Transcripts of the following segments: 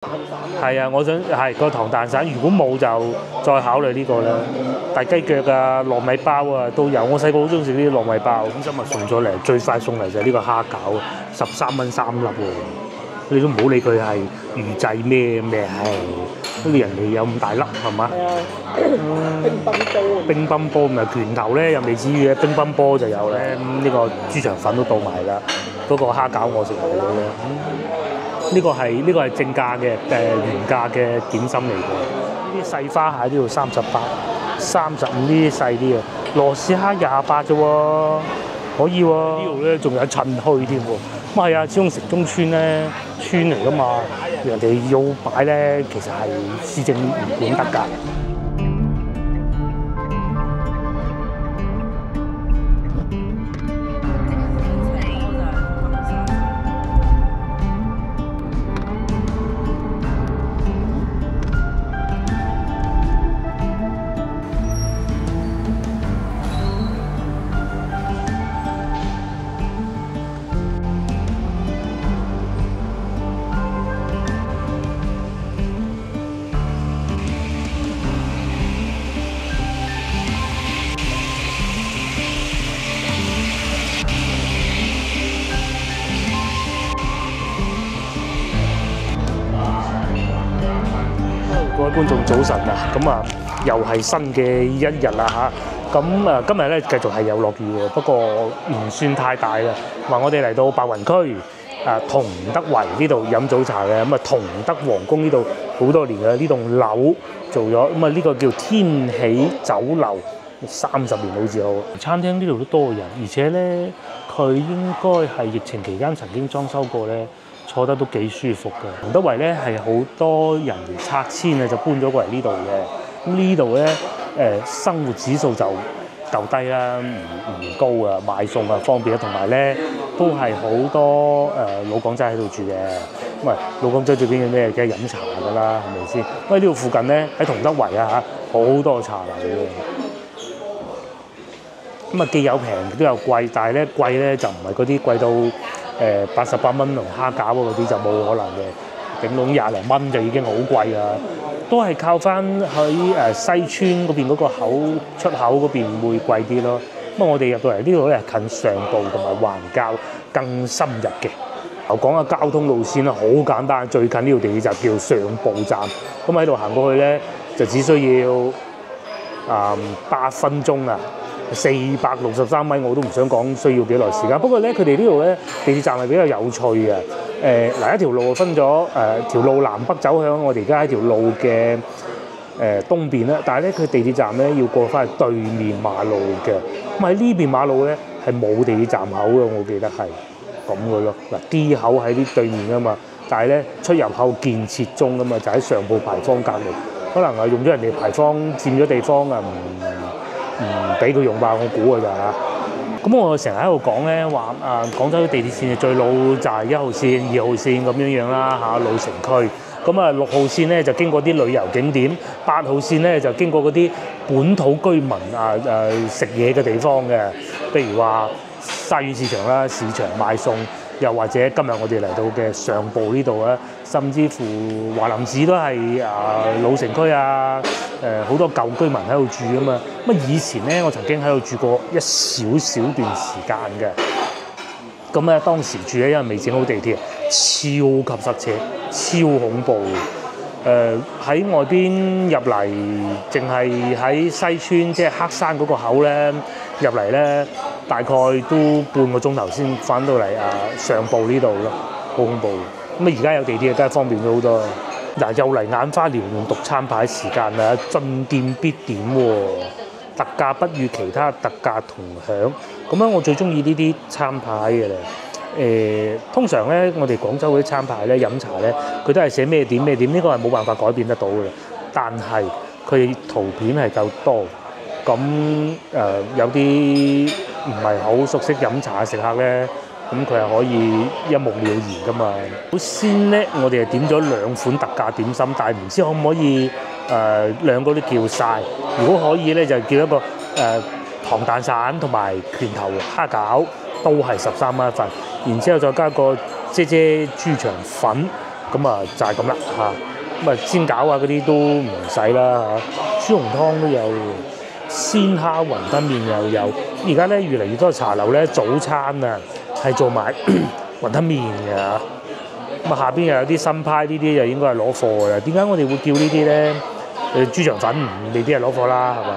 係啊，我想係個糖蛋散，如果冇就再考慮呢個啦。大雞腳啊、糯米包啊都有。我細個好中意食呢啲糯米包，咁今日送咗嚟，最快送嚟就係呢個蝦餃，13蚊3粒喎。你都唔好理佢係預製咩，係呢人哋有咁大粒係嘛？係啊，乒乓波。乒乓波咪拳頭咧又未至於嘅，乒乓波就有咧。呢個豬腸粉都到埋啦，嗰個蝦餃我食埋咗嘅。呢個係正價嘅原價嘅點心嚟嘅。呢啲細花蟹呢度38、35呢啲細啲嘅，羅氏蝦28啫喎，可以喎。呢度咧仲有趁墟添喎。咁係啊，始終城中村咧村嚟噶嘛，人哋要擺咧其實係市政唔管得㗎。各位觀眾早晨啊，咁啊又係新嘅一日啦嚇，咁今日咧繼續係有落雨喎，不過唔算太大啦。話我哋嚟到白雲區同德圍呢度飲早茶嘅，咁啊同德皇宮呢度好多年嘅呢棟樓做咗，咁啊呢個叫天喜酒樓30年好似好。餐廳呢度都多人，而且咧佢應該係疫情期間曾經裝修過咧。坐得都幾舒服嘅。同德圍咧係好多人拆遷啊，就搬咗過嚟呢度嘅。咁呢度咧生活指數就夠低啦，唔高啊，買餸啊方便啊，同埋咧都係好多老港仔喺度住嘅。咁啊老港仔最邊嘅咩？梗係飲茶㗎啦，係咪先？因為呢度附近咧喺同德圍啊好多茶樓嘅。咁啊既有平都有貴，但係咧貴咧就唔係嗰啲貴到88蚊同蝦餃嗰啲就冇可能嘅，頂籠20零蚊就已經好貴啦。都係靠翻喺西村嗰邊嗰個出口嗰邊會貴啲咯。咁我哋入到嚟呢度咧近上步同埋環滘更深入嘅。我講下交通路線啦，好簡單，最近呢條地鐵站叫上步站，咁喺度行過去咧就只需要8分鐘啊。463米我都唔想講需要幾耐時間，不過咧佢哋呢度咧地鐵站係比較有趣嘅。嗱一條路分咗條路南北走向，我哋而家喺條路嘅東邊啦，但係咧佢地鐵站咧要過翻去對面馬路嘅。咁喺呢邊馬路咧係冇地鐵站口嘅，我記得係咁嘅咯。嗱 D 口喺啲對面啊嘛，但係咧出入口建設中啊嘛，就喺上步牌坊隔離，可能係用咗人哋牌坊佔咗地方啊，唔俾佢用吧，我估㗎咋嚇。咁我成日喺度講咧話廣州地鐵線最老就係1號線、2號線咁樣樣啦嚇，老城區。咁6號線咧就經過啲旅遊景點，8號線咧就經過嗰啲本土居民食嘢嘅地方嘅，譬如話沙縣市場啦、市場買餸，又或者今日我哋嚟到嘅上步呢度啊，甚至乎華林寺都係老城區啊，好多舊居民喺度住啊嘛。咁以前咧我曾經喺度住過一小段時間嘅。咁咧當時住咧因為未整好地鐵，超級塞車，超恐怖。喺外邊入嚟，淨係喺西村即係黑山嗰個口咧入嚟咧，大概都半個鐘頭先返到嚟上步呢度咯，好恐怖。咁而家有地鐵梗係方便咗好多。嗱又嚟眼花繚亂讀餐牌時間啦，進店必點喎，特價不與其他特價同享。咁我最中意呢啲餐牌嘅咧。通常咧，我哋廣州嗰啲餐牌咧飲茶咧，佢都係寫咩點咩點，呢個係冇辦法改變得到嘅。但係佢圖片係夠多，咁有啲唔係好熟悉飲茶嘅食客咧，咁佢係可以一目了然噶嘛。好先咧，我哋係點咗2款特價點心，但係唔知可唔可以兩個都叫晒。如果可以咧，就叫一個糖蛋散同埋拳頭蝦餃，都係13蚊一份。然之後再加個姐姐豬腸粉，咁啊就係咁啦嚇。咁啊煎餃啊嗰啲都唔使啦嚇，豬紅湯都有，鮮蝦雲吞麵又有。而家咧越嚟越多茶樓咧早餐啊係做埋雲吞麵嘅嚇。咁啊下邊又有啲新派呢啲就應該係攞貨㗎啦。點解我哋會叫呢啲咧？豬腸粉未必係攞貨啦，係嘛？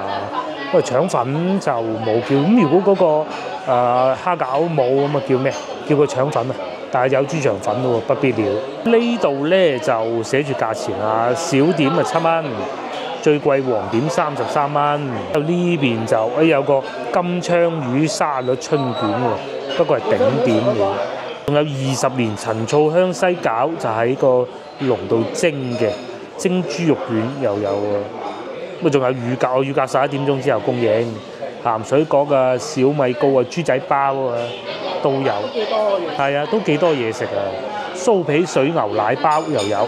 因為腸粉就冇叫。咁如果嗰個蝦餃冇咁啊叫咩？叫個腸粉啊！但係有豬腸粉喎，不必了。呢度咧就寫住價錢啊，小點啊7蚊，最貴黃點33蚊。呢邊就有個金槍魚沙律春卷喎，不過係頂點嘅。仲有20年陳醋香西餃，就喺個籠度蒸嘅，蒸豬肉卷又有喎。咁仲有乳鴿，乳鴿11點鐘之後供應。鹹水角啊、小米糕啊、豬仔包啊都有。係啊，都幾多嘢食啊！酥皮水牛奶包又有，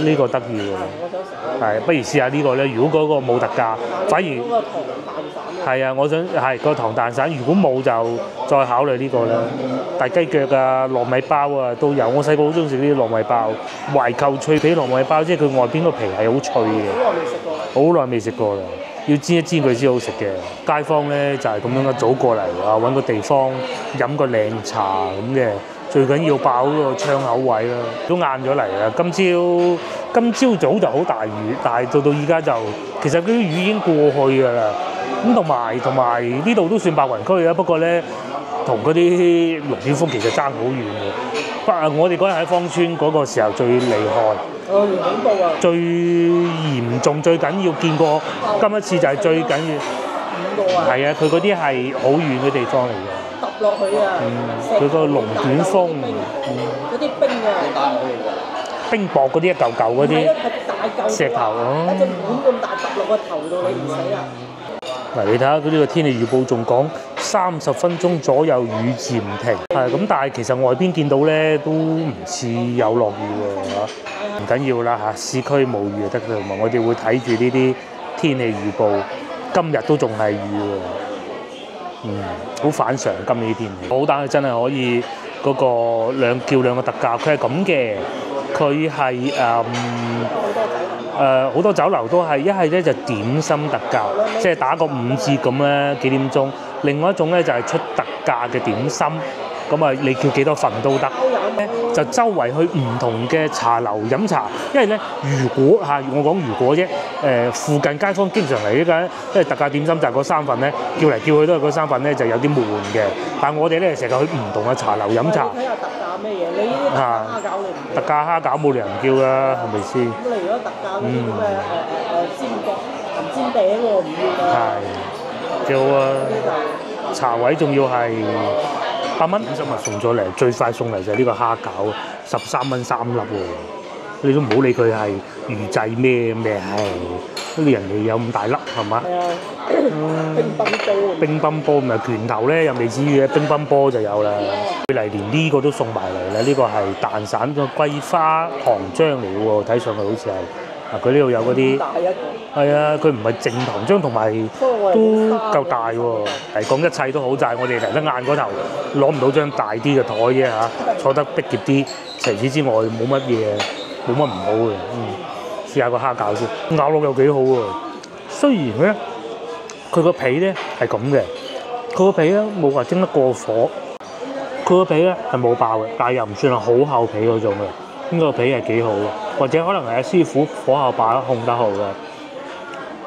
呢個得意喎。係，不如試下呢個咧。如果嗰個冇特價，反而係啊，我想係個糖蛋散。如果冇就再考慮呢個啦。大雞腳啊、糯米包啊都有。我細個好中意食呢啲糯米包，懷舊脆皮糯米包，即係佢外邊個皮係好脆嘅。好耐未食過啦。要煎一煎佢先好食嘅。街坊咧就係咁樣一早過嚟啊，揾個地方飲個靚茶咁嘅，最緊要爆嗰個窗口位啦。都晏咗嚟啦，今朝早就好大雨，但係到依家就其實嗰啲雨已經過去㗎啦。咁同埋呢度都算白雲區啦，不過咧同嗰啲龍捲風其實爭好遠嘅。我哋嗰日喺芳村嗰個時候最厲害。恐怖啊！最嚴重、最緊要見過今一次就係最緊要5個啊！係啊，佢嗰啲係好遠嘅地方嚟嘅。揼落去啊！佢個龍捲風，嗰啲冰啊，冰雹嗰啲一嚿嚿嗰啲石頭啊！一隻碗咁大揼落個頭度，你唔死啊！嗱，你睇下佢呢個天氣預報仲講30分鐘左右雨漸停，係咁，但係其實外邊見到咧都唔似有落雨喎嚇。唔緊要啦嚇，市區冇雨就得㗎嘛。我哋會睇住呢啲天氣預報，今日都仲係雨喎。好反常今年啲天氣。好，但係真係可以嗰個兩個特價，佢係咁嘅，佢係好多酒樓都係一係咧就點心特價，即係打個5折咁咧幾點鐘。另外一種咧就係出特價嘅點心。咁啊，你叫幾多份都得，就周圍去唔同嘅茶樓飲茶。因為咧，如果我講如果啫，附近街坊經常嚟呢間，因為特價點心就係嗰3份咧，叫嚟叫去都係嗰3份咧，就有啲悶嘅。但係我哋咧成日去唔同嘅茶樓飲茶。睇下特價咩嘢？你呢啲蝦餃你唔特價蝦餃冇理由唔叫啦，係咪先？咁你如果特價嗰啲咩煎角、鹹煎餅我唔要啦。係，叫啊！茶位仲要係8蚊，今日送咗嚟，最快送嚟就係呢個蝦餃，13蚊3粒喎。你都唔好理佢係預製咩，係人哋有咁大粒係嘛？係啊，乒乓波咪拳頭咧又未至於嘅，乒乓波就有啦。佢嚟連呢個都送埋嚟啦，呢個係蛋散個桂花糖漿嚟嘅喎，睇上去好似係。佢呢度有嗰啲，係啊，佢唔係淨糖漿，同埋都夠大喎。嚟講一切都好，就係我哋嚟得晏嗰頭攞唔到張大啲嘅台啫嚇，坐得逼夾啲。除此之外冇乜嘢，冇乜唔好嘅。試下個蝦餃先，咬落又幾好喎。雖然咧，佢個皮咧係咁嘅，佢個皮咧冇話蒸得過火，佢個皮咧係冇爆嘅，但係又唔算係好厚皮嗰種嘅。呢個皮係幾好嘅，或者可能係阿師傅火候把控得好嘅。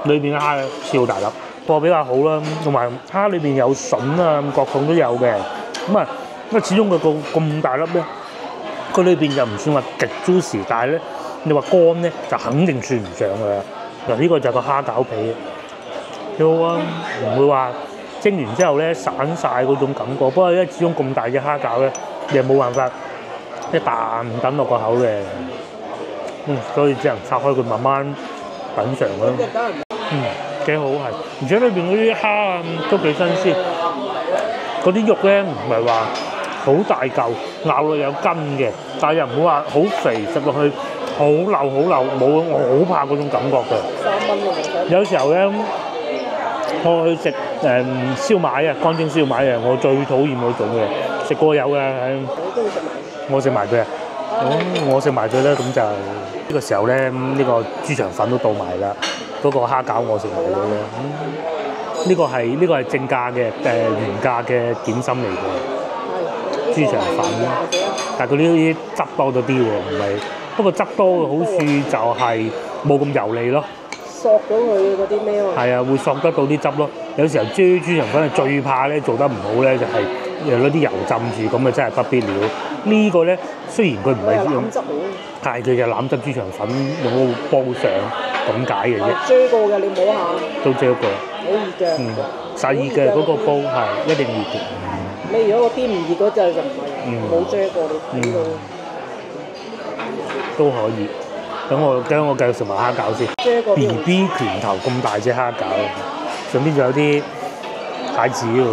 裏邊嘅蝦超大粒，貨比較好啦。同埋蝦裏邊有筍啊、各種都有嘅。咁啊，因為始終佢個咁大粒咧，佢裏邊又唔算話極 juicy，但係咧你話乾咧就肯定算唔上㗎啦。嗱，呢個就係個蝦餃皮，幾好啊，唔會話蒸完之後咧散晒嗰種感覺。不過因為始終咁大隻蝦餃咧，你又冇辦法一啖唔抌落個口嘅，所以只能拆開佢慢慢品嚐咯。幾好係，而且裏邊嗰啲蝦啊都幾新鮮，嗰啲肉咧唔係話好大嚿，咬落有筋嘅，但係又唔會話好肥，食落去好漏，冇我好怕嗰種感覺嘅。有時候咧，我去食燒賣啊，乾蒸燒賣啊，我最討厭嗰種嘅，食過有嘅，我食埋佢啊。我食埋佢啦，咁就呢個時候咧，呢個豬腸粉都到埋啦，嗰個蝦餃我食埋咗啦。呢個係正價嘅原價嘅點心嚟嘅豬腸粉，但係佢呢啲汁多咗啲喎，唔係。不過汁多嘅好處就係冇咁油膩咯。索咗佢嗰啲咩喎？係啊，會索得到啲汁咯。有時候豬腸粉係最怕咧做得唔好咧，就係攞啲油浸住，咁啊真係不必了。呢個咧雖然佢唔係用欖汁嚟嘅，但係佢就欖汁豬腸粉用個煲上咁解嘅啫。遮過嘅，你摸下。都遮過。好熱嘅。實熱嘅嗰個煲係一定熱嘅。你如果個邊唔熱嗰陣就唔係，冇遮過你睇到。都可以。等我繼續食埋蝦餃先。BB 拳頭咁大隻蝦餃，上邊仲有啲蟹子喎。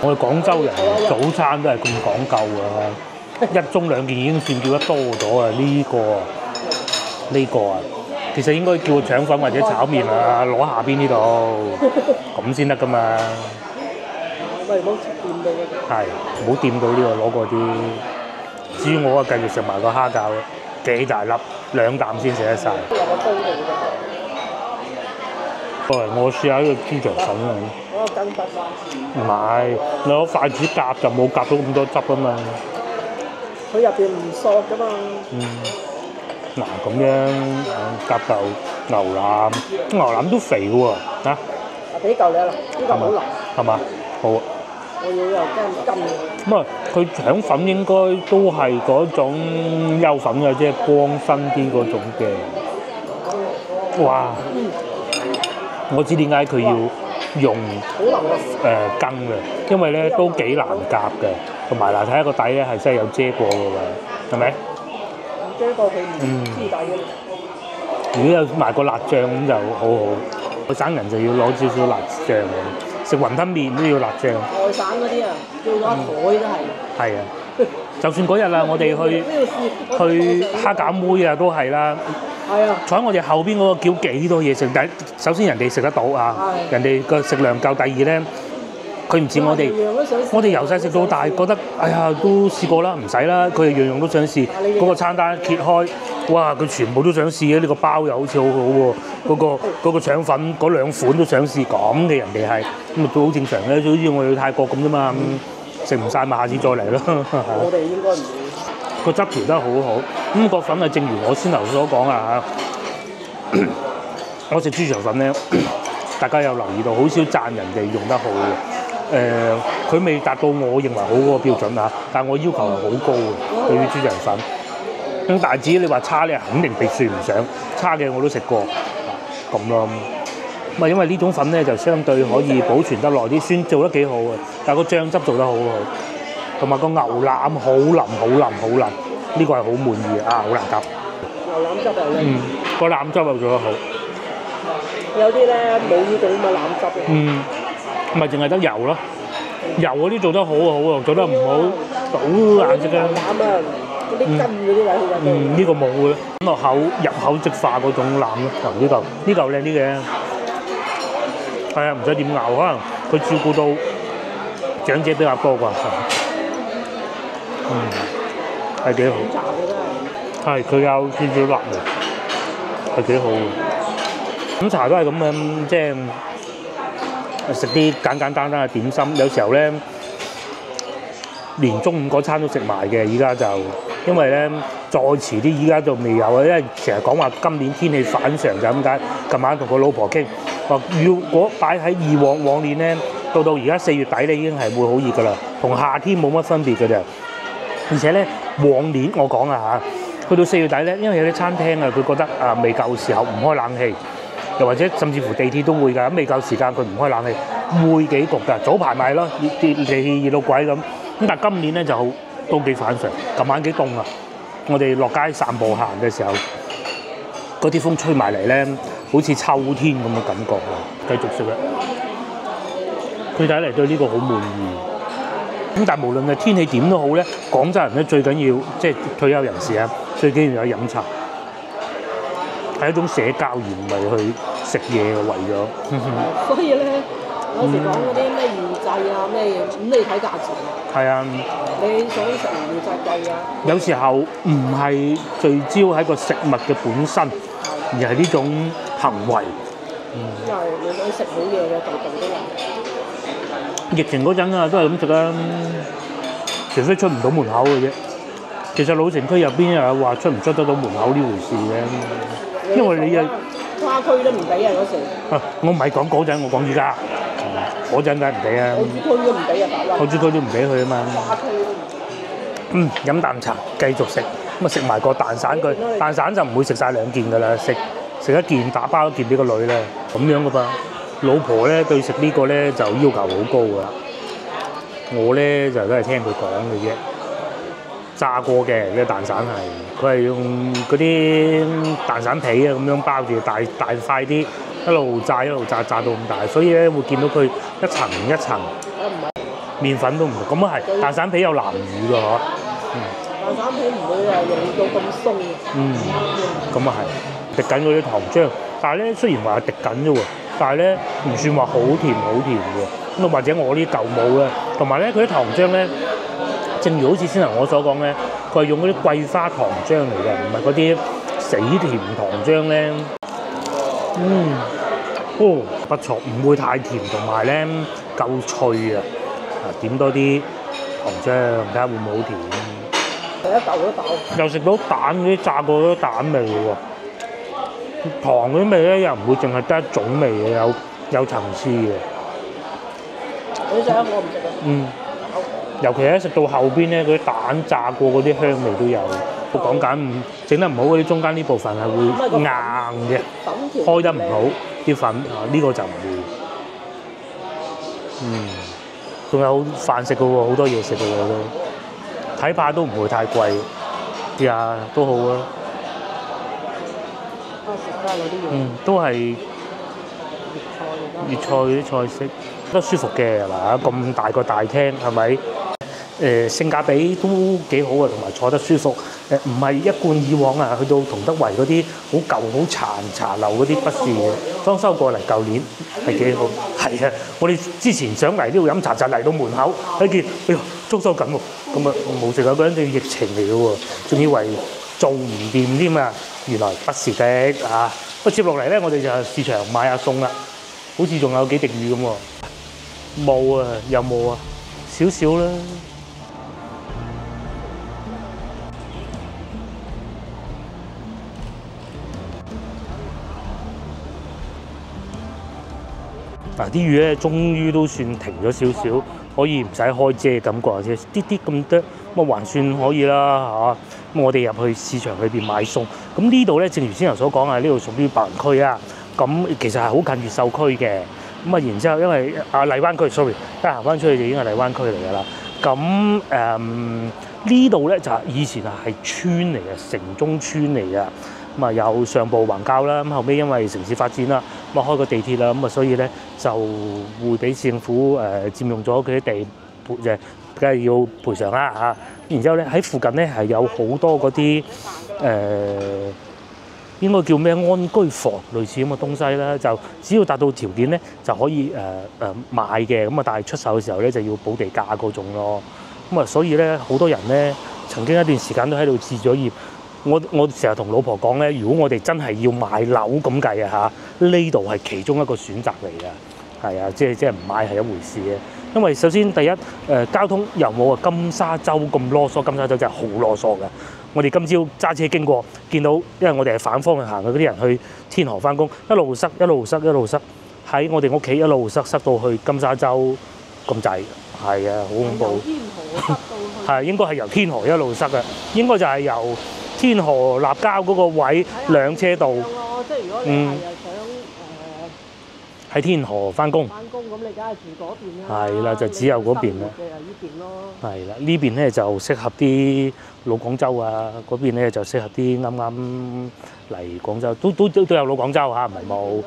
我哋廣州人早餐都係咁講究㗎，一盅兩件已經算叫得多咗啊！呢個啊，其實應該叫腸粉或者炒麵啊，攞下邊呢度咁先得㗎嘛。喂，唔好掂到佢。係，唔好掂到呢個攞過啲。至於我啊，繼續食埋個蝦餃。幾大粒，兩啖先食得晒。我試下呢個豬腸粉啊！嗰個羹筆啊！唔係，你攞筷子夾就冇夾到咁多汁啊嘛。佢入邊唔索㗎嘛。嗱咁樣夾嚿牛腩都肥喎嚇。啊，俾嚿你啦，呢個好腍。係嘛？好啊。我要又驚筋嘅。咁啊，佢腸粉應該都係嗰種幼粉嘅，即係光身啲嗰種嘅。哇！我知點解佢要用羹嘅，因為咧都幾難夾嘅，同埋嗱睇下個底咧係真係有遮過嘅喎，係咪？遮過佢唔知底嘅。如果有埋個辣醬咁就好好。我省人就要攞少少辣醬嘅。食雲吞麵都要辣醬。外省嗰啲啊，叫咗一枱都係。係啊，就算嗰日啊，我哋去蝦餃妹啊，都係啦。係啊。坐喺我哋後邊嗰個叫幾多嘢食，但係首先人哋食得到啊，人哋個食量夠。第二咧，佢唔似我哋，我哋由細食到大，覺得哎呀都試過啦，唔使啦。佢哋樣樣都想試。嗰個餐單揭開，哇！佢全部都想試嘅。呢個包又好似好好喎。嗰個腸粉嗰兩款都想試，咁嘅人哋係咁啊，都好正常嘅，就好似我哋去泰國咁啫嘛，食唔晒咪下次再嚟咯。我哋應該唔會。個汁調得好好，咁個粉啊，正如我先頭所講啊嚇，我食豬腸粉咧，大家有留意到，好少讚人哋用得好嘅。佢未達到我認為好嗰個標準啊，但係我要求係好高嘅對於豬腸粉。咁但係至於你話差咧，肯定比算唔上。差嘅我都食過，咁咯。咁啊，因為呢種粉咧就相對可以保存得耐啲，酸做得幾好嘅，但係個醬汁做得好好，同埋個牛腩好腍，呢個係好滿意啊，好難夾。牛腩汁啊，個腩汁又做得好。有啲咧冇呢種咁嘅腩汁嘅。咪淨係得油咯，油嗰啲做得好啊，做得唔好倒硬隻嘅。腩啊！嗰啲筋嗰啲位好緊要。呢個冇嘅，咁落口入口即化嗰種腩咯。呢嚿靚啲嘅，係啊，唔使點熬，可能佢照顧到長者比較多啩。係幾好。係佢有少少辣味，係幾好嘅。咁茶都係咁樣，即係食啲簡單嘅點心。有時候咧，連中午嗰餐都食埋嘅。而家就因為咧再遲啲，而家就未有啊。因為成日講話今年天氣反常就咁解。琴晚同個老婆傾話，如果擺喺往年咧，到而家4月底咧已經係會好熱噶啦，同夏天冇乜分別嘅啫。而且咧往年我講啊嚇，去到4月底咧，因為有啲餐廳啊，佢覺得啊未夠時候唔開冷氣。又或者甚至乎地鐵都會㗎，咁未夠時間佢唔開冷氣，會幾焗㗎。早排咪咯，地氣熱到鬼咁。咁但係今年咧就都幾反常。琴晚幾凍啊！我哋落街散步行嘅時候，嗰啲風吹埋嚟咧，好似秋天咁嘅感覺喎。繼續食啦。佢睇嚟對呢個好滿意。咁但係無論係天氣點都好咧，廣州人咧最緊要即係退休人士啊，最緊要有飲茶。係一種社交而唔係去食嘢嘅為咗。所以咧，有時講嗰啲咩預製啊咩嘢，咁你睇價錢。係啊。你想食唔殺貴啊！有時候唔係聚焦喺個食物嘅本身，而係呢種行為。因為你想食好嘢嘅，度度都有。疫情嗰陣啊，都係咁食啦，除非出唔到門口嘅啫。其實老城區入邊又有話出唔出得到門口呢回事嘅，因為你啊跨區都唔俾啊嗰時。我唔係講嗰陣，我講而家。嗰陣梗係唔俾啊！澳珠區都唔俾啊，大灣。澳珠區都唔俾佢啊嘛。跨區都唔俾。飲啖茶，繼續食，咁啊食埋個蛋散佢，蛋散就唔會食晒2件㗎啦，食一件打包一件俾個女咧，咁樣噶噃。老婆咧對食呢個咧就要求好高㗎，我咧就都係聽佢講嘅啫。炸過嘅呢個蛋散係，佢係用嗰啲蛋散皮啊咁樣包住，大塊啲，一路炸到咁大，所以咧會見到佢一層一層。麵粉都唔同，咁啊係蛋散皮有南乳㗎嗬。蛋散皮唔會話用到咁鬆。咁啊係，滴緊嗰啲糖漿，但係咧雖然話滴緊啫喎，但係咧唔算話好甜喎。咁或者我呢啲舊冇咧，同埋咧佢啲糖漿咧，正如好似先頭我所講咧，佢係用嗰啲桂花糖漿嚟嘅，唔係嗰啲死甜糖漿咧。不錯，唔會太甜，同埋咧夠脆啊！點多啲糖漿，睇下會唔會好甜。食一嚿都飽。又食到蛋嗰啲炸過嗰啲蛋味喎，糖嗰啲味咧又唔會淨係得一種味嘅，有層次嘅。你食我唔食尤其係食到後邊咧，嗰啲蛋炸過嗰啲香味都有。我講緊整得唔好嗰啲中間呢部分係會硬嘅，開得唔好啲粉呢個就唔會。仲有飯食嘅喎，好多嘢食嘅喎都，睇怕都唔會太貴，試下都好啊。食家嗰啲嘢。都係粵菜嗰啲菜式，都舒服嘅係嘛？咁大個大廳係咪？性價比都幾好啊，同埋坐得舒服。唔係一貫以往啊，去到同德圍嗰啲好舊好殘茶樓嗰啲不是嘅，裝修過嚟舊年係幾好。係啊，我哋之前想嚟呢度飲茶就嚟到門口睇見，哎呀裝修緊喎，咁啊冇食啊！嗰陣對疫情嚟嘅喎，仲以為做唔掂添啊，原來不是的啊！不過接落嚟咧，我哋就市場買下餸啦，好似仲有幾滴雨咁喎。冇啊，有冇啊？少少啦。嗱啲雨咧，終於都算停咗少少，可以唔使開遮嘅感覺啫，啲啲咁多，咁還算可以啦嚇。咁我哋入去市場裏邊買餸，咁呢度咧，正如先頭所講啊，呢度屬於白雲區啊，咁其實係好近越秀區嘅。咁啊，然之後因為荔灣區 ，sorry， 一行翻出去就已經係荔灣區嚟㗎啦。咁呢度咧就以前係村嚟嘅，城中村嚟嘅。咁啊有上部橫交啦，咁後尾因為城市發展啦，咁啊開個地鐵啦，咁啊所以咧就會俾政府佔用咗佢啲地，梗係要賠償啦嚇。然之後咧喺附近咧係有好多嗰啲應該叫咩安居房類似咁嘅東西啦，就只要達到條件咧就可以買嘅，咁啊但係出售嘅時候咧就要補地價嗰種咯。咁啊所以咧好多人咧曾經一段時間都喺度置咗業。我成日同老婆講咧，如果我哋真係要買樓咁計啊嚇，呢度係其中一個選擇嚟嘅，係啊，即係唔買係一回事嘅。因為首先第一交通又冇啊金沙洲咁囉嗦，金沙洲真係好囉嗦㗎。我哋今朝揸車經過，見到因為我哋係反方向行嘅，嗰啲人去天河翻工，一路塞，喺我哋屋企一路塞到去金沙洲咁滯，係啊，好恐怖。天河塞到去。係應該係由天河一路塞嘅，應該就係由天河立交嗰個位兩車道。即係如果你係想喺天河翻工，咁你梗係住嗰邊啦。係啦，就只有嗰邊啦。係啦，呢邊咧就適合啲老廣州啊，嗰邊咧就適合啲啱啱嚟廣州，都有老廣州嚇，唔係冇。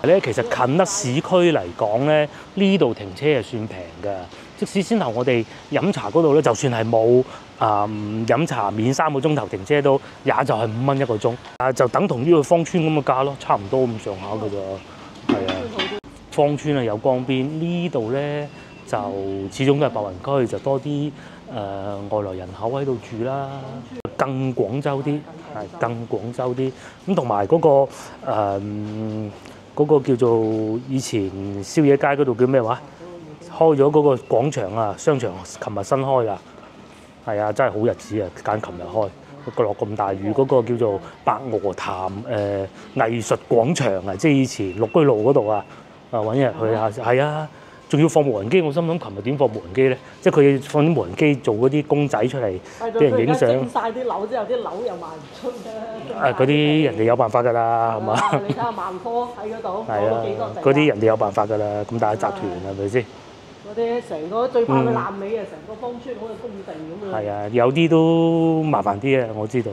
咧其實近得市區嚟講咧，呢度停車係算平㗎。即使先頭我哋飲茶嗰度咧，就算係冇飲茶免3個鐘頭停車都，也就係5蚊1個鐘，就等同於去芳村咁嘅價咯，差唔多咁上下㗎咋。係啊，芳村啊有江邊，呢度咧就始終都係白雲區，就多啲外來人口喺度住啦，更廣州啲，係更廣州啲。咁同埋嗰個叫做以前宵夜街嗰度叫咩話？開咗嗰個廣場啊，商場，琴日新開㗎。係啊，真係好日子啊！揀琴日開，落咁大雨，嗰個叫做白鵝潭藝術廣場啊，即係以前綠居路嗰度啊，揾日去下。係啊，仲要放無人機，我心諗琴日點放無人機咧？即係佢放啲無人機做嗰啲公仔出嚟，俾人影相。蒸曬啲樓之後，啲樓又賣唔出嘅。嗰啲人哋有辦法㗎啦，係嘛？你睇下萬科喺嗰度，係啊，幾多地？嗰啲人哋有辦法㗎啦，咁大集團係咪先？嗰啲成個最怕佢爛尾啊！成個芳村好似工地咁樣。係啊，有啲都麻煩啲啊，我知道。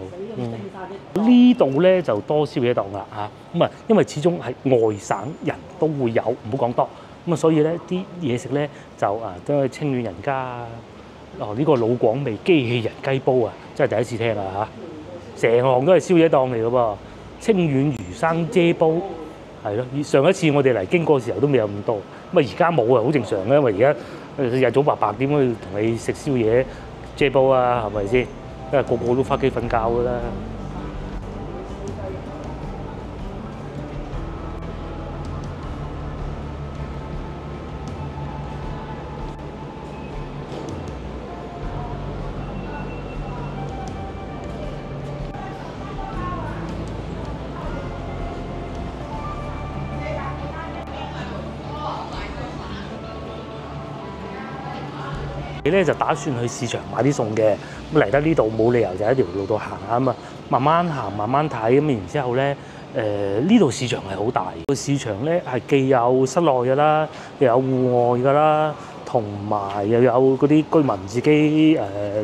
呢度咧就多宵夜檔啦嚇，咁啊，因為始終係外省人都會有，唔好講多，咁啊，所以咧啲嘢食咧就都係清遠人家啊。呢個老廣味機器人雞煲啊，真係第一次聽啊嚇！成行都係宵夜檔嚟㗎噃，清遠魚生遮煲係咯。上一次我哋嚟經過嘅時候都未有咁多。咁而家冇啊，好正常嘅，因為而家日早白白點可以同你食宵夜遮煲啊，係咪先？因為個個都返屋企瞓覺㗎啦。你咧就打算去市場買啲餸嘅，咁嚟得呢度冇理由就喺條路度行下啊嘛，慢慢行慢慢睇咁，然之後咧呢度市場係好大，個市場咧係既有室內㗎啦，又有戶外㗎啦，同埋又有嗰啲居民自己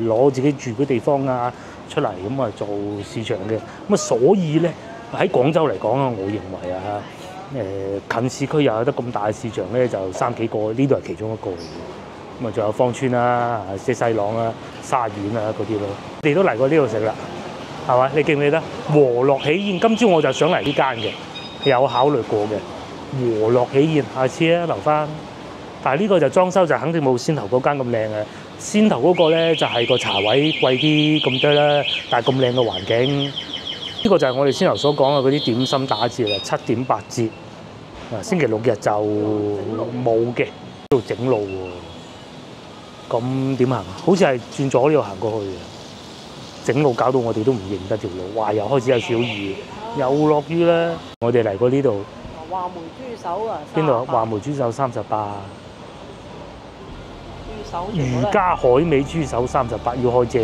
攞自己住嘅地方啊出嚟咁啊做市場嘅，咁啊所以咧喺廣州嚟講啊，我認為近市區又有得咁大嘅市場咧，就3幾個，呢度係其中一個嚟嘅。咁啊，仲有芳村啦、即西朗啦、沙縣啊嗰啲咯，你哋都嚟過呢度食啦，係嘛？你記唔記得和樂喜宴？今朝我就想嚟呢間嘅，有考慮過嘅和樂喜宴，下次留翻。但係呢個就裝修就肯定冇先頭嗰間咁靚嘅，先頭嗰個咧就係個茶位貴啲咁多啦，但係咁靚嘅環境，呢個就係我哋先頭所講嘅嗰啲點心打折啦，7點8折。星期6日就冇嘅，喺度整路喎。咁點行啊？好似係轉左呢度行過去嘅，整路搞到我哋都唔認得條路。哇！又開始有小雨，又落雨啦。我哋嚟過呢度。話梅豬手啊！邊度啊？話梅豬手38。豬手。漁家海味豬手38，要開遮。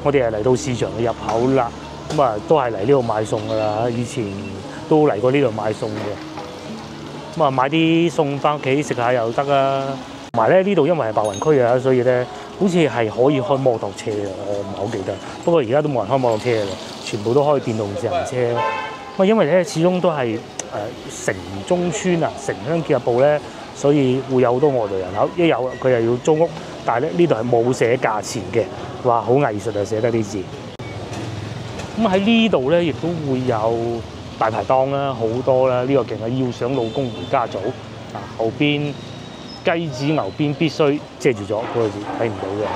我哋係嚟到市場嘅入口啦，咁啊都係嚟呢度買餸㗎啦。以前都嚟過呢度買餸嘅，咁啊買啲餸翻屋企食下又得啊。同埋咧呢度因為係白雲區啊，所以咧好似係可以開摩托車嘅，我唔係好記得。不過而家都冇人開摩托車啦，全部都開電動自行車。咁啊因為咧始終都係城中村啊，城鄉結合部咧，所以會有好多外來人口。一有佢又要租屋，但係咧呢度係冇寫價錢嘅。哇！好藝術啊，寫得啲字。咁喺呢度咧，亦都會有大排檔啦，好多啦。呢個勁啊！要想老公回家早啊，後邊雞子牛鞭必須遮住咗嗰個字，睇唔到嘅。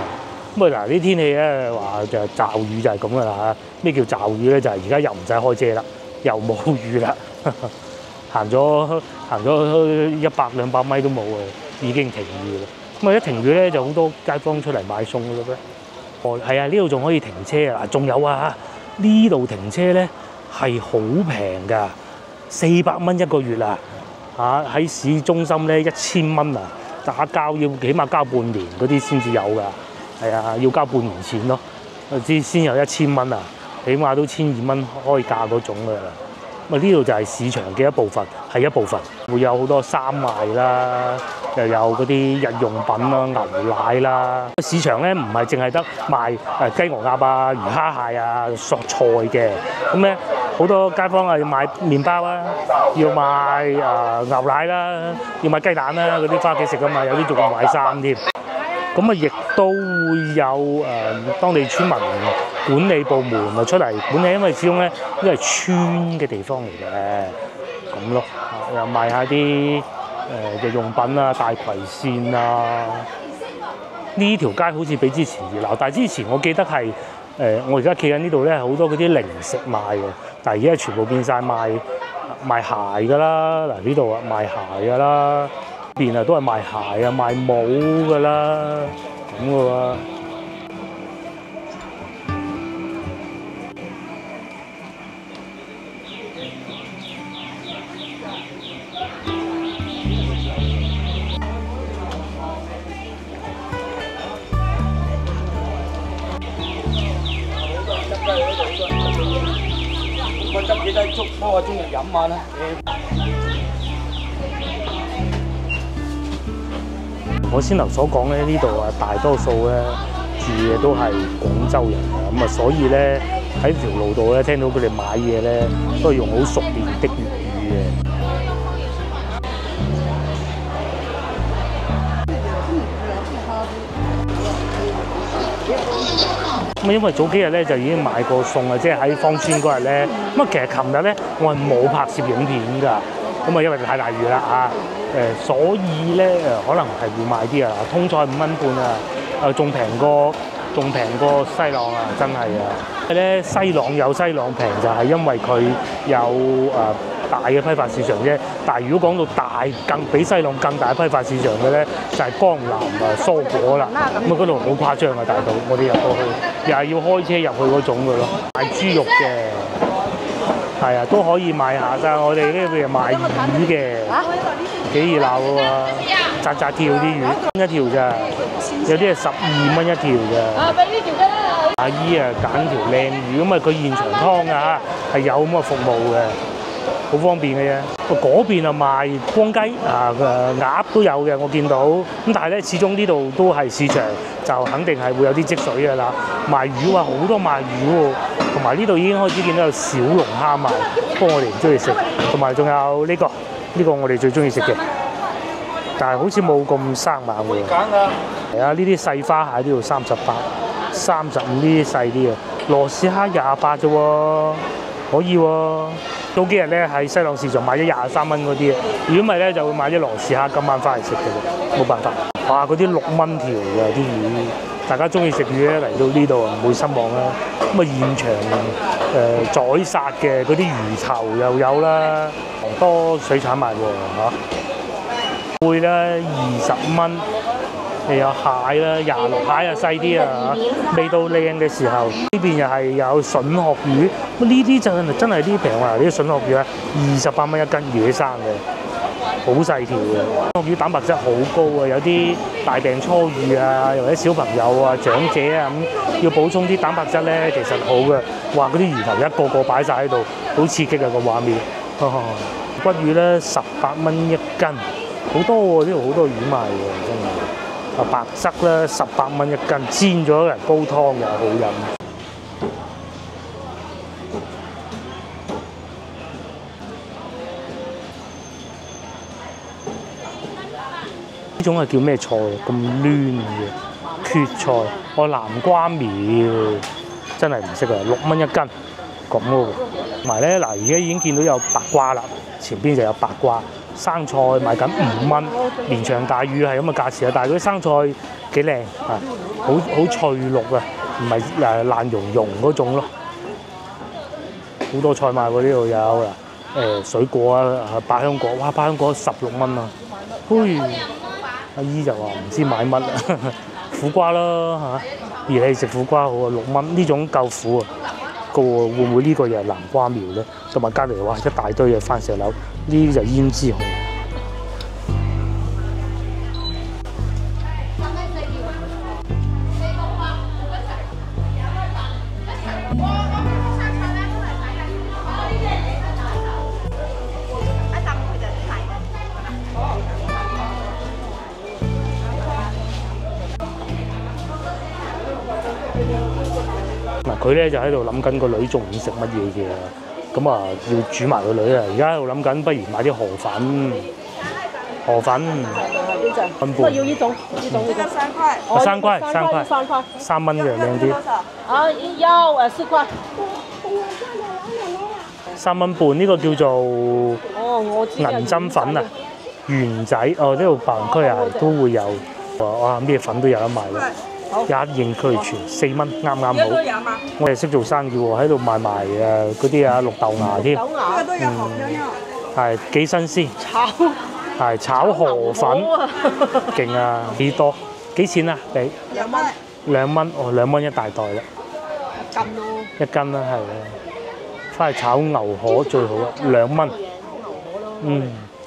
咁啊嗱，啲天氣咧話就驟雨就係咁噶啦嚇。咩叫驟雨咧？就係而家又唔使開遮啦，又冇雨啦。行咗100-200米都冇啊，已經停雨啦。咁啊一停雨咧，就好多街坊出嚟買餸嘅咧。係啊，呢度仲可以停車啊！仲有啊，呢度停車咧係好平㗎，400蚊一個月啊！喺市中心咧1000蚊啊，打交要起碼交半年嗰啲先至有㗎。係啊，要交半年錢咯，先有1000蚊啊，起碼都1200蚊開價嗰種㗎啦。咁啊呢度就係市場嘅一部分，係一部分會有好多衫賣啦，又有嗰啲日用品啦、牛奶啦。市場咧唔係淨係得賣雞鵝鴨啊、魚蝦蟹啊、蔬菜嘅，咁咧好多街坊啊要買麵包啦，要買牛奶啦，要買雞蛋啦，嗰啲翻屋企食噶嘛，有啲仲要買衫添。咁啊，亦都會有當地村民管理部門啊出嚟管理，因為始終咧呢個係村嘅地方嚟嘅，咁咯。又賣下啲日用品啊、大葵扇啊。呢條街好似比之前熱鬧，但係之前我記得係我而家企緊呢度咧，好多嗰啲零食賣嘅，但係而家全部變晒賣鞋㗎啦。嗱呢度啊賣鞋㗎啦。邊啊都係賣鞋啊、賣帽㗎啦，咁嘅喎。我執幾低粥，不過我中意飲下啦。我先頭所講咧，呢度啊大多數咧住嘅都係廣州人啊，咁啊所以咧喺條路度咧聽到佢哋買嘢咧都係用好熟練的粵語嘅。咁因為早幾日咧就已經買過餸啊，即係喺芳村嗰日咧。咁啊其實琴日咧我係冇拍攝影片㗎，咁啊因為太大雨啦啊。所以咧可能係會買啲啊，通菜5蚊半啊，仲平過西朗啊，真係啊！咧西朗有西朗平就係因為佢有大嘅批發市場啫。但係如果講到大比西朗更大批發市場嘅咧，就係江南蔬果啦。咁啊嗰度好誇張啊，大到我哋入到去又係要開車入去嗰種嘅咯。賣豬肉嘅，係啊都可以買下。但係我哋呢邊賣魚嘅。幾熱鬧嘅喎，扎跳啲魚一條咋，有啲係12蚊一條㗎。俾呢條㗎啦。阿姨啊揀條靚魚，咁啊佢現場劏啊，係有咁嘅服務嘅，好方便嘅啫。嗰邊啊賣光雞啊鴨都有嘅，我見到。咁但係咧，始終呢度都係市場，就肯定係會有啲積水㗎啦。賣魚啊，好多賣魚喎，同埋呢度已經開始見到有小龍蝦賣，不過我哋唔中意食。同埋仲有呢個我哋最中意食嘅，但係好似冇咁生猛喎。係啊，呢啲細花蟹都要38、35呢啲細啲嘅，羅氏蝦28啫喎，可以喎。早幾日咧喺西朗市場買咗23蚊嗰啲，如果唔係咧就會買啲羅氏蝦今晚翻嚟食嘅，冇辦法。哇！嗰啲6蚊條嘅啲魚，大家中意食魚咧嚟到呢度啊唔會失望啦。咁啊現場宰殺嘅嗰啲魚頭又有啦。多水產賣喎嚇，貝啦20蚊，又有蟹啦26，蟹啊細啲啊嚇，未到靚嘅時候，呢邊又係有筍殼魚，咁呢啲真係啲平話，呢啲筍殼魚啊28蚊一斤，野生嘅，好細條嘅。殼魚蛋白質好高啊，有啲大病初愈啊，又或者小朋友啊、長者啊咁，要補充啲蛋白質咧，其實好嘅。哇！嗰啲魚頭一個個擺晒喺度，好刺激啊個畫面。骨魚咧18蚊一斤，好多喎！呢度好多魚賣喎，真係。白質咧18蚊一斤，煎咗嚟煲湯又好飲。呢種係叫咩菜啊？咁攣嘅蕨菜，南瓜苗，真係唔識啊！6蚊一斤，咁喎。同埋咧，嗱而家已經見到有白瓜啦。前邊就有白瓜，生菜賣緊5蚊，連場大雨係咁嘅價錢啊！但係嗰啲生菜幾靚啊，好翠綠啊，唔係爛溶溶嗰種咯。好多菜賣喎，呢度有水果啊，百香果，哇！百香果16蚊啊，嘿！阿姨就話唔知買乜啊，苦瓜啦嚇，熱氣食苦瓜好啊，6蚊呢種夠苦啊！會唔會呢個又係南瓜苗咧？同埋隔離哇一大堆嘅番石榴，呢啲就胭脂紅。佢咧就喺度諗緊個女中午食乜嘢嘅，咁啊要煮埋個女啊！而家喺度諗緊，不如買啲河粉，河粉分半。要呢種，这个3块， 3蚊嘅靚啲。啊，要4塊。 3蚊半呢個叫做哦，我知銀針粉啊，圓仔哦，呢度白雲區啊都會有，哇咩粉都有得賣啦，一應俱全，4蚊啱啱好。我哋識做生意喎，喺度賣埋誒嗰啲啊綠豆芽添，豆芽这个都有好漂亮。係幾新鮮，係炒河粉，勁啊！幾多？幾錢啊？你2块， 2蚊，哦2蚊一大袋啦，一斤啦係啊。 翻去炒牛河最好啦，2蚊。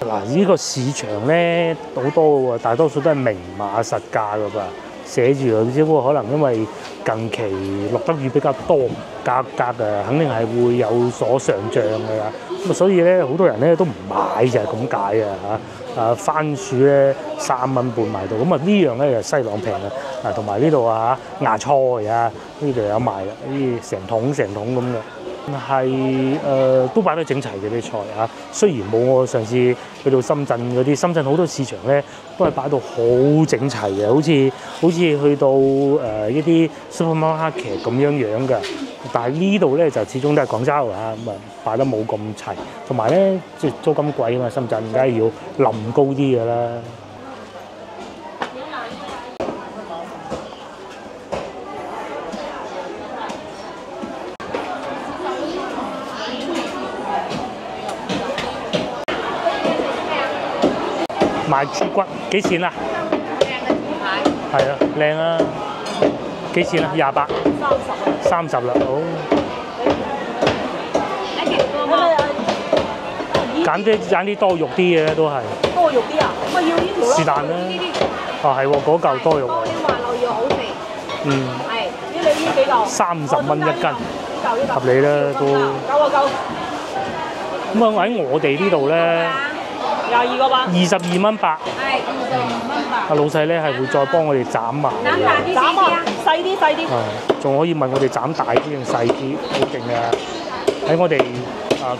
嗱，呢個市場咧好多嘅喎，大多數都係明碼實價㗎噃，寫住佢，只不過可能因為近期落得雨比較多，價格啊肯定係會有所上漲㗎啦。咁啊，所以咧好多人咧都唔買就係咁解啊嚇。番薯咧3蚊半賣到，咁啊呢樣咧就西朗平啊，同埋呢度啊芽菜啊呢度有賣啦，呢成桶咁嘅。 係都擺得整齊嘅啲菜嚇，雖然冇我上次去到深圳嗰啲，深圳好多市場咧都係擺到好整齊嘅，好似去到一啲 supermarket 咁樣嘅。但係呢度咧就始終都係廣州嚇，咁啊擺得冇咁齊，同埋咧即係租金貴啊嘛，深圳梗係要冧高啲嘅啦。 賣豬骨幾錢啊？係啊，靚啊！幾錢啊？28、30啦，好。揀啲多肉啲嘅咧，都係。多肉啲啊？咁啊要呢條咯。是但啦。哦，係喎，嗰嚿多肉啊。多啲滑溜要好食。係，呢幾嚿。30蚊一斤，合理啦都。夠。咁啊喺我哋呢度咧。 22個八，22蚊8。係22蚊8。阿老細咧係會再幫我哋斬埋。斬啊！細啲。仲可以問我哋斬大啲定細啲，好勁啊！喺我哋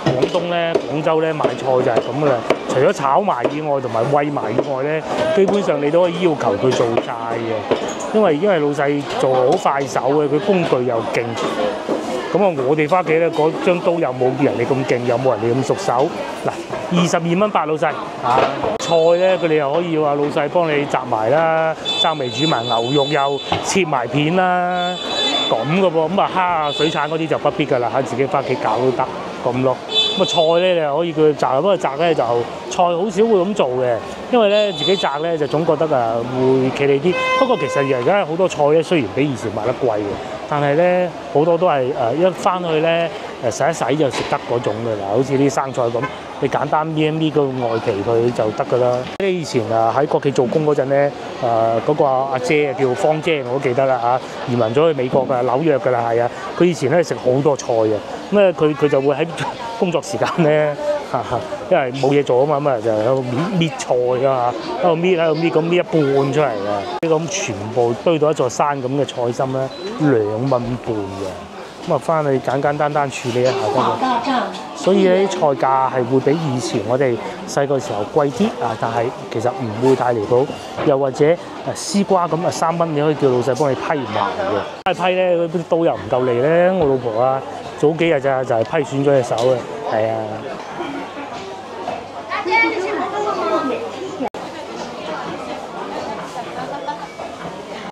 廣東咧、廣州咧賣菜就係咁噶啦。除咗炒埋以外，同埋煨埋以外咧，基本上你都可以要求佢做晒嘅。因為老細做好快手嘅，佢工具又勁。咁啊，我哋翻屋企咧，嗰張刀又冇人哋咁勁，又冇人哋咁熟手。嗱，22蚊8，老細啊！菜咧，佢哋又可以話老細幫你摘埋啦，生味煮埋牛肉又切埋片啦，咁嘅噃。咁啊，蝦啊、水產嗰啲就不必㗎啦，喺自己翻屋企搞都得咁咯。咁啊，菜咧你又可以叫佢摘，不過摘咧就菜好少會咁做嘅，因為咧自己摘咧就總覺得會企理啲。不過其實而家好多菜咧，雖然比以前賣得貴嘅。 但係咧，好多都係一翻去咧洗一洗就食得嗰種嘅啦，好似啲生菜咁，你簡單搣一搣個外皮佢就得㗎啦。以前喺國企做工嗰陣咧，嗰個阿姐叫芳姐，我都記得啦嚇，移民咗去美國㗎，紐約㗎啦，係啊。佢以前咧食好多菜嘅，咁咧佢就會喺工作時間咧因為冇嘢做啊嘛，咁啊就喺度搣菜啊，喺度搣咁搣一半出嚟嘅，呢咁全部堆到一座山咁嘅菜心咧，2蚊半嘅，咁啊翻去簡單處理一下得嘅。所以咧啲菜價係會比以前我哋細個時候貴啲啊，但係其實唔會太離譜。又或者絲瓜咁3蚊，你可以叫老細幫你批埋嘅。批咧嗰啲刀又唔夠利咧，我老婆早幾日就係批損咗隻手嘅，係啊。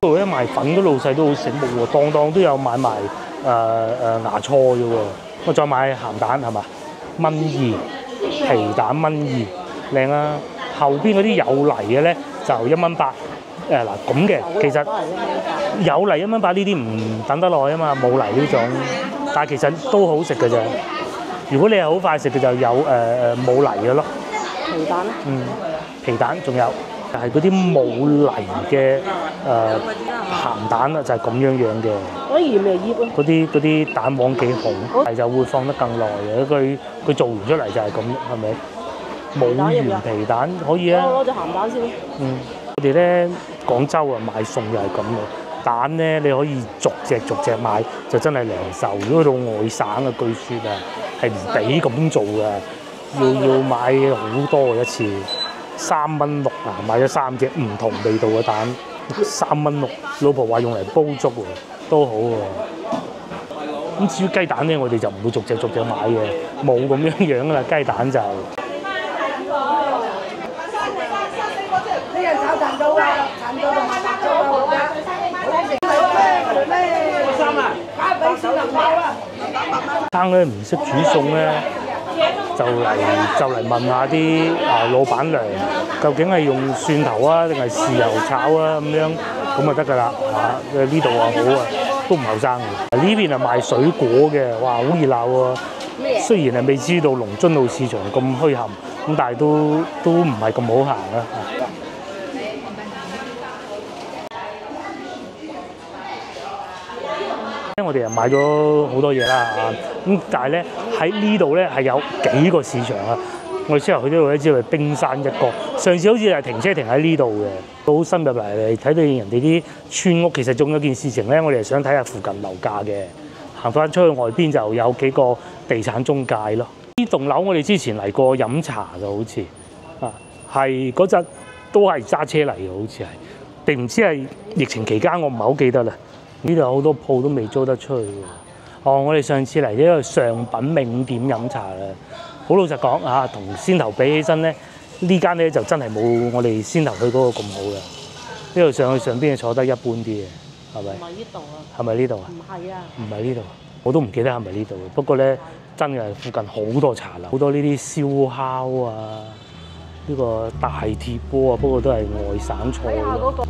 度咧賣粉嗰老細都好醒目喎，檔都有買埋芽菜嘅喎，我再買鹹蛋係嘛，1.2皮蛋1.2靚啊！後邊嗰啲有泥嘅咧就1蚊8，嗱咁嘅，其實有泥1蚊8呢啲唔等得耐啊嘛，冇泥呢種，但係其實都好食嘅啫。如果你係好快食嘅就有冇泥嘅咯。皮蛋咧？皮蛋仲有。 係嗰啲冇泥嘅鹹蛋啊，就係咁樣嘅。嗰啲鹽咪醃咯。嗰啲蛋黃幾紅，係就會放得更耐嘅。佢做完出嚟就係咁，係咪？冇鹽皮蛋可以啊。攞隻鹹蛋先。我哋咧廣州賣餸又係咁嘅，蛋咧你可以逐隻買，就真係零售。如果到外省啊，據說啊係唔俾咁做嘅，要買好多嘅一次，3蚊6啊，買咗3隻唔同味道嘅蛋，3蚊6。老婆話用嚟煲粥喎，都好喎。咁至於雞蛋咧，我哋就唔會逐隻買嘅，冇咁樣啦。雞蛋就生咧唔識煮餸咧，就嚟問下啲老闆娘，究竟係用蒜頭啊定係豉油炒啊咁樣，咁就得㗎啦嚇。呢度啊好啊，都唔後生嘅。呢邊係賣水果嘅，哇好熱鬧喎。雖然係未知道龍津路市場咁墟冚，咁但係都唔係咁好行啦。我哋又買咗好多嘢啦嚇，咁但係咧喺呢度咧係有幾個市場啊。我哋之後去呢度咧，知道係冰山一角。上次好似係停車停喺呢度嘅，好深入嚟睇到人哋啲村屋。其實仲有件事情咧，我哋係想睇下附近樓價嘅。行翻出去外邊就有幾個地產中介咯。呢棟樓我哋之前嚟過飲茶嘅，好似係嗰陣都係揸車嚟嘅，好似係定唔知係疫情期間，我唔係好記得啦。呢度好多鋪都未租得出去喎。我哋上次嚟呢個上品名店飲茶啦。好老實講嚇，同先頭比起身咧，呢間咧就真係冇我哋先頭去嗰個咁好嘅。呢度上去上邊坐得一般啲嘅，係咪？唔係呢度啊？係咪呢度啊？唔係啊。唔係呢度，我都唔記得係咪呢度。不過咧，真係附近好多茶樓，好多呢啲燒烤啊，呢個大鐵鍋啊，不過都係外省菜咯。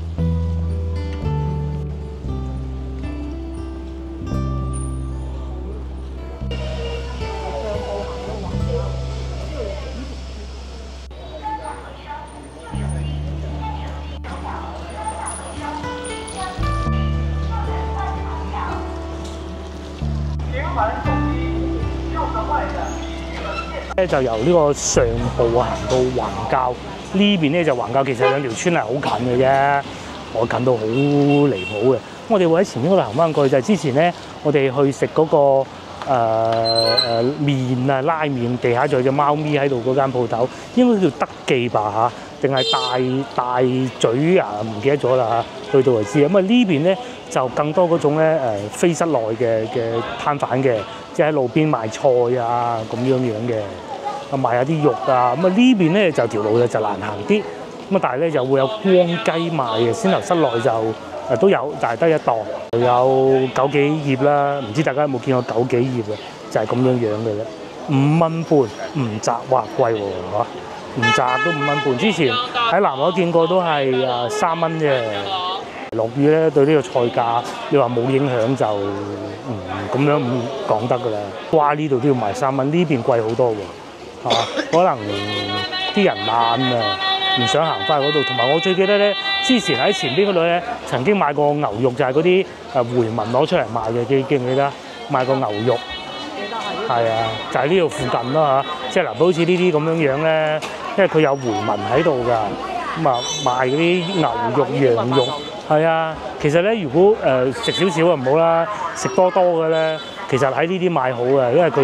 咧就由呢個上步行到橫滘，呢邊咧就橫滘其實兩條村係好近嘅啫，我近到好離譜嘅。我哋會喺前面嗰度行翻過去，就係之前咧我哋去食嗰個麵啊拉麵，地下仲有隻貓咪喺度嗰間鋪頭，應該叫德記吧嚇，定係大咀啊？唔記得咗啦嚇，去到就知。咁啊呢邊咧就更多嗰種咧非室內嘅攤販嘅。即係喺路邊賣菜啊咁樣嘅，賣下啲肉啊。咁啊呢邊咧就條路就難行啲，咁啊但係咧就會有光雞賣嘅。先頭室內就都有，但係得一檔，有九幾葉啦。唔知大家有冇見過九幾葉啊？就係咁樣嘅啫，5蚊半，唔雜哇貴喎嚇，唔雜都5蚊半。之前喺南海見過都係3蚊啫。落雨咧對呢個菜價，你話冇影響就咁樣唔講得㗎啦。瓜呢度都要賣3蚊，呢邊貴好多喎，可能啲人懶啊，唔想行翻去嗰度。同埋我最記得咧，之前喺前邊嗰度咧，曾經買過牛肉，就係嗰啲回民攞出嚟賣嘅，記唔記得？買過牛肉，係啊，就喺呢度附近咯嚇。即係嗱，好似呢啲咁樣咧，因為佢有回民喺度㗎，咁啊賣嗰啲牛肉、羊肉。係啊，其實咧，如果食少少就唔好啦，食多嘅咧，其實喺呢啲買好嘅，因為佢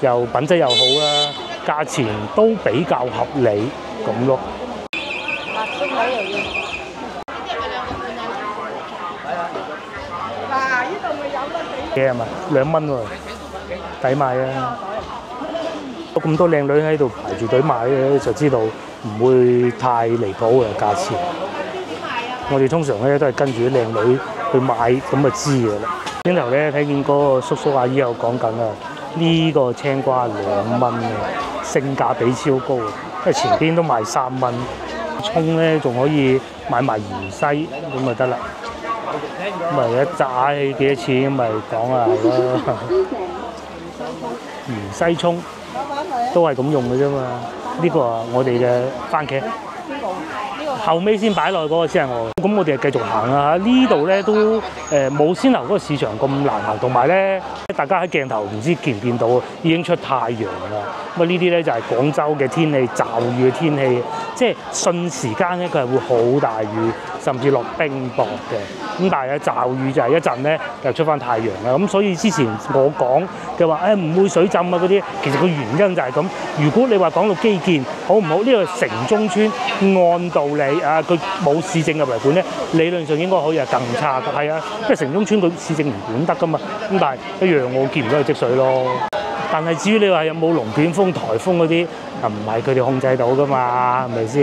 又品質又好啦，價錢都比較合理咁咯。嗱，呢度咪有得俾。嘅係咪2蚊喎，抵買啊！有咁多靚女喺度排住隊買咧，就知道唔會太離譜嘅價錢。我哋通常咧都係跟住啲靚女去買，咁就知嘅啦。先頭咧睇見嗰個叔叔阿姨有講緊啊，呢個青瓜2蚊嘅，性價比超高，因為前邊都賣3蚊。葱咧仲可以買埋芫茜，咁就得啦。咁咪一炸起幾多錢，咁咪講下係咯。芫茜葱都係咁用嘅啫嘛。呢個我哋嘅番茄。後尾先擺落去嗰個先係我。咁我哋繼續行啊！呢度咧都冇先頭嗰個市場咁難行，同埋咧大家喺鏡頭唔知見唔見到，已經出太陽啦。咁啊呢啲咧就係廣州嘅天氣，驟雨嘅天氣，即係瞬時間咧佢係會好大雨，甚至落冰雹嘅。咁但係咧驟雨就係一陣咧又出翻太陽啦。咁所以之前我講嘅話唔會水浸啊嗰啲，其實個原因就係咁。如果你話講到基建好唔好，呢個城中村按道理啊，佢冇市政嘅為本咧，理論上應該可以係更差嘅。係啊，因為城中村佢市政唔管得噶嘛。咁但係一樣我見唔到佢積水咯。但係至於你話有冇龍捲風、颱風嗰啲，唔係佢哋控制到噶嘛，係咪先？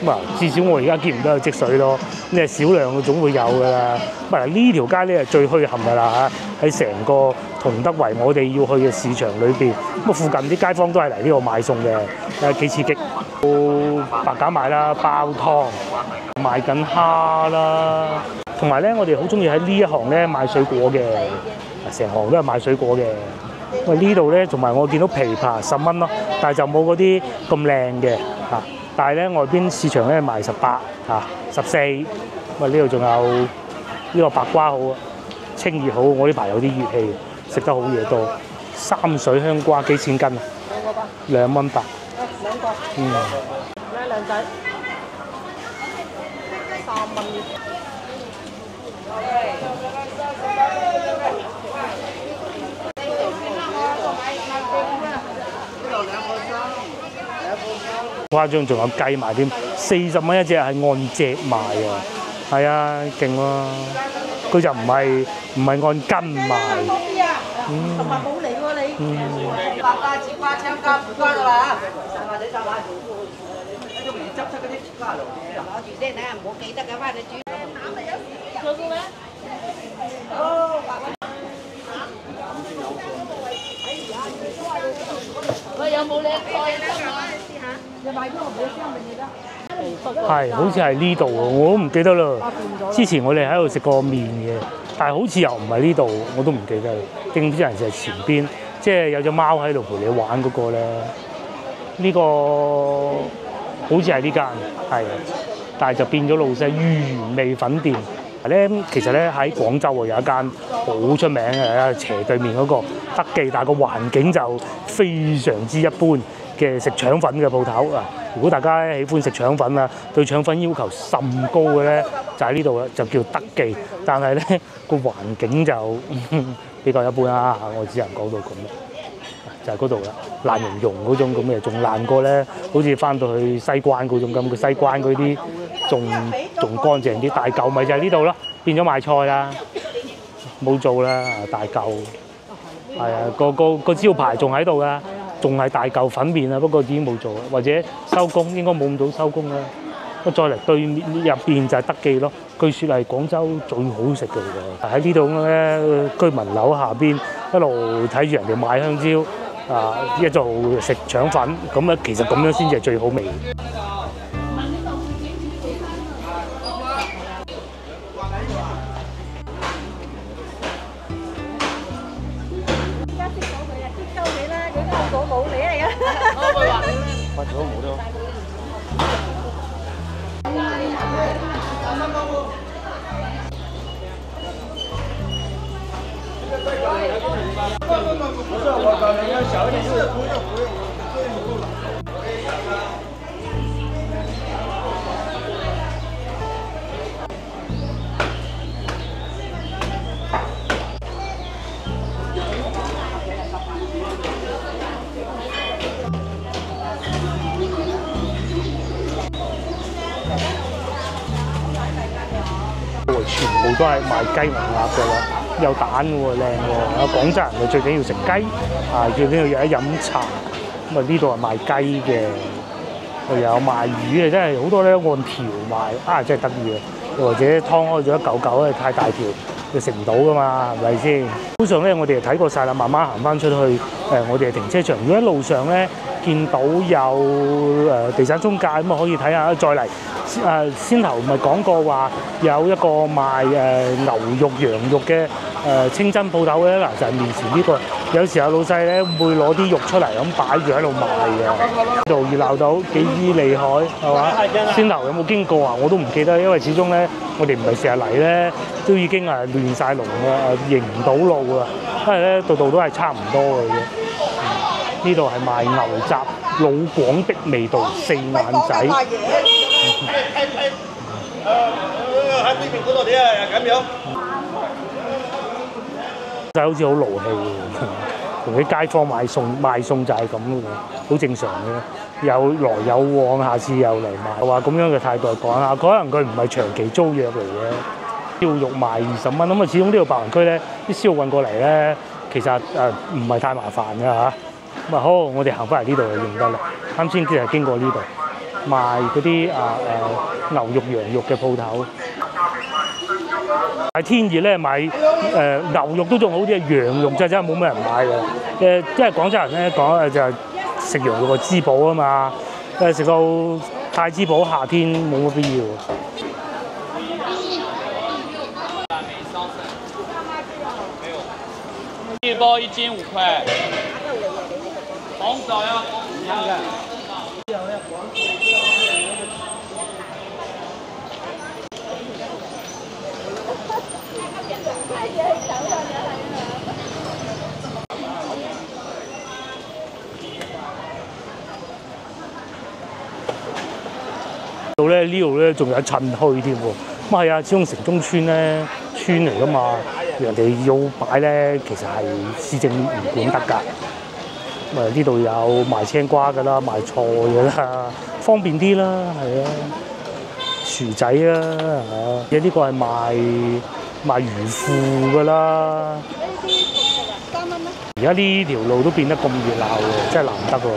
咁啊，至少我而家見唔到有積水咯。咁係少量嘅總會有㗎啦。咁啊呢條街咧係最墟冚㗎啦嚇，喺成個同德圍我哋要去嘅市場裏邊，咁啊附近啲街坊都係嚟呢度買餸嘅，幾刺激。白鴿賣啦，包湯賣緊蝦啦，同埋咧我哋好中意喺呢一行咧買水果嘅，成行都係賣水果嘅。因為呢度咧，同埋我見到枇杷10蚊咯，但係就冇嗰啲咁靚嘅嚇。但係咧外邊市場咧賣18嚇14，咁啊呢度仲有呢個白瓜好啊，清熱好。我呢排有啲熱氣，食得好嘢多。三水香瓜幾錢斤啊？2蚊8。2個。咩靚仔？3蚊。誇張，仲有雞賣添，40蚊一隻係按隻賣啊！係啊，勁喎！佢就唔係按斤賣。同埋冇嚟喎你。白瓜、紫瓜、青瓜、苦瓜㗎嘛？或者就買都唔執出嗰啲瓜嚟。攞住先啊！唔好記得嘅翻你煮。做過咩？哦，喂，有冇靚菜啊？你買咗個咩箱俾你啦？係，好似係呢度喎，我都唔記得啦。之前我哋喺度食過麵嘅，但係好似又唔係呢度，我都唔記得啦。經之人就係前邊，即係有隻貓喺度陪你玩嗰個咧。呢個好似係呢間，係，但係就變咗老細原味粉店。咧其實咧喺廣州有一間好出名嘅，斜對面嗰個德記，但係個環境就非常之一般嘅食腸粉嘅鋪頭啊！如果大家喜歡食腸粉啊，對腸粉要求甚高嘅咧，就喺呢度啦，就叫德記。但係咧個環境就比較一般啦，我只能講到咁啦，就係嗰度啦，爛溶溶嗰種咁嘅，仲爛過咧，好似翻到去西關嗰種咁。佢西關嗰啲仲乾淨啲，大嚿咪就係呢度咯，變咗賣菜啦，冇做啦，大嚿。係啊，個招牌仲喺度㗎。仲係大嚿粉麵啊，不過已經冇做啦，或者收工，應該冇咁早收工啦。咁再嚟對面入邊就係德記咯，據説係廣州最好食嘅喎。喺呢度咧，居民樓下邊一路睇住人哋賣香蕉啊，一路食腸粉，咁啊其實咁樣先至係最好味。全部都係賣雞同鴨嘅啦，有蛋喎，靚喎。廣州人就最緊要食雞，最緊要有得飲茶。咁啊呢度係賣雞嘅，又有賣魚嘅，真係好多咧按條賣，真係得意啊！或者劏開咗一嚿嚿咧，太大條，就食唔到噶嘛，係咪先？基本上咧，我哋睇過晒啦，慢慢行翻出去我哋嘅停車場。如果喺路上咧見到有地產中介咁啊，可以睇下。再嚟先頭咪講過話有一個賣牛肉、羊肉嘅清真鋪頭嘅嗱，就係面前呢個有時候老細咧會攞啲肉出嚟咁擺住喺度賣嘅，呢度熱鬧到幾厲害係嘛？先頭有冇經過啊？我都唔記得，因為始終咧我哋唔係成日嚟咧，都已經係亂晒龍啦，認唔到路啊！因為咧度度都係差唔多嘅啫。呢度係賣牛雜老廣的味道四眼仔。喺呢邊嗰度啲啊，咁樣。就好似好勞氣喎，同啲街坊賣餸就係咁嘅，好正常嘅。有來有往，下次又嚟賣。話咁樣嘅態度講下，可能佢唔係長期租約嚟嘅。燒肉賣20蚊，咁啊始終呢度白雲區咧，啲燒運過嚟咧，其實唔係太麻煩㗎嚇。咁啊好，我哋行翻嚟呢度就認得啦。啱先係經過呢度賣嗰啲牛肉、羊肉嘅鋪頭。係天熱咧買牛肉都仲好啲，羊肉真係冇咩人買嘅。因為廣州人咧講就係食羊肉個滋補啊嘛。食到太滋補，夏天冇乜必要。一包1斤5塊，紅棗要2個。呢度咧仲有趁墟添喎，咁係啊！始終城中村咧村嚟噶嘛，人哋要擺咧，其實係市政唔管得㗎。咁啊呢度有賣青瓜㗎啦，賣菜㗎啦，方便啲啦，係啊，薯仔啦嚇，呢個係賣魚腐㗎啦。而家呢條路都變得咁熱鬧喎，真係難得喎。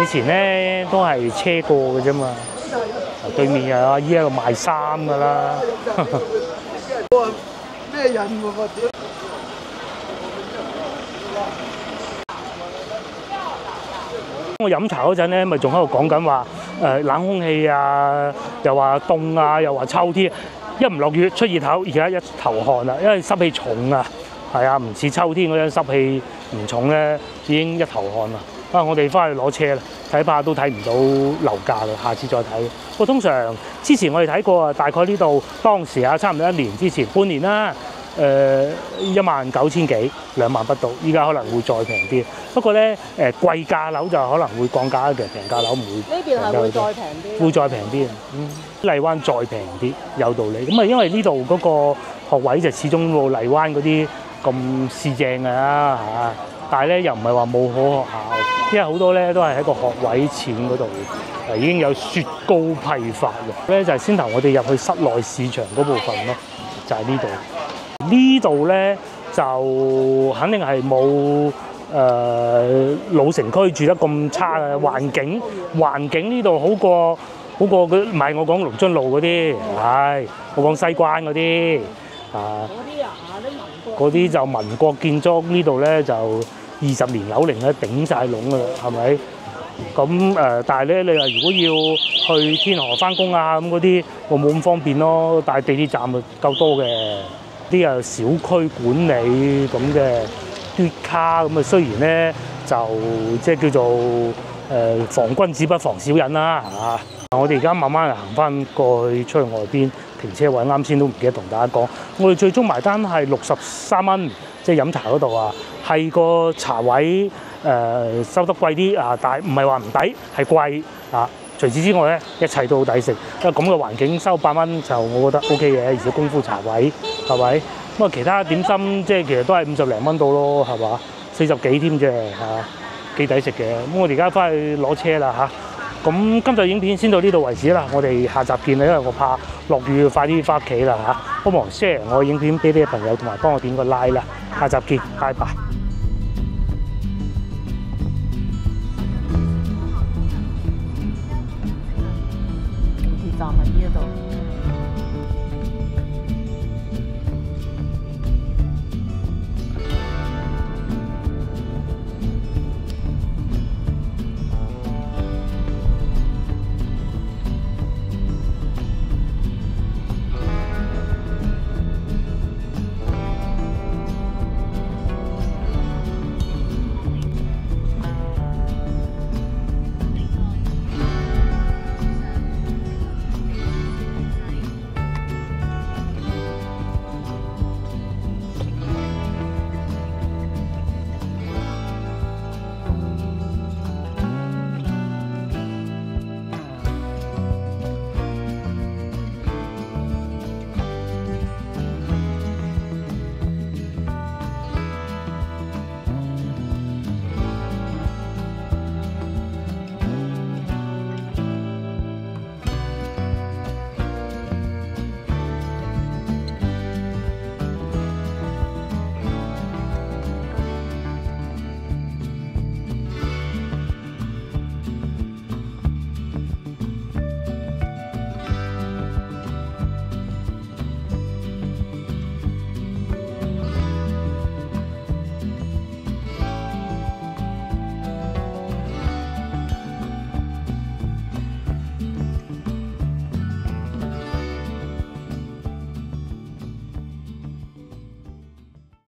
以前咧都係車過嘅啫嘛。對面又有阿姨喺度賣衫㗎啦。咩人喎？我飲茶嗰陣咧，咪仲喺度講緊話冷空氣啊，又話凍啊，又話秋天，一唔落雨出熱頭，而家一頭汗啦，因為濕氣重啊。係啊，唔似秋天嗰陣濕氣唔重咧，已經一頭汗啦。我哋翻去攞車啦，睇怕都睇唔到樓價啦，下次再睇。不過通常之前我哋睇過啊，大概呢度當時差唔多1年之前，半年啦，19000幾2萬不到，依家可能會再平啲。不過咧貴價樓就可能會降價嘅，平價樓唔會。呢邊係會再平啲。會再平啲，荔灣再平啲，有道理。咁啊，因為呢度嗰個學位就始終冇荔灣嗰啲咁市正㗎啦嚇。但係咧又唔係話冇好學校，因為好多咧都係喺個學位錢嗰度已經有雪糕批發嘅。咧就係先頭我哋入去室內市場嗰部分咯，就係呢度。呢度咧就肯定係冇老城區住得咁差嘅環境呢度好過唔係我講龍津路嗰啲，我講西關嗰啲啊。嗰啲就民國建築，呢度咧就20年樓齡咧頂晒籠㗎啦，係咪？咁但係咧你話如果要去天河翻工啊咁嗰啲，我冇咁方便咯。但係地鐵站咪夠多嘅，啲小區管理咁嘅嘟卡咁啊。雖然咧就即係叫做防君子不防小人啦嚇。我哋而家慢慢行翻過去出去外邊停車位，啱先都唔記得同大家講，我哋最終埋單係63蚊，即係飲茶嗰度啊，係個茶位收得貴啲啊，但係唔係話唔抵，係貴啊。除此之外咧，一切都好抵食，因為咁嘅環境收8蚊就我覺得 OK 嘅，而且功夫茶位係咪？咁啊其他點心即係其實都係50零蚊到咯，係嘛？40幾添啫嚇，幾抵食嘅。咁我哋而家翻去攞車啦嚇。咁今集影片先到呢度為止啦，我哋下集見啦，因為我怕落雨，快啲翻屋企啦嚇。幫忙 share 我嘅影片俾啲朋友，同埋幫我點個 like 啦。下集見，拜拜。地鐵站喺呢一度。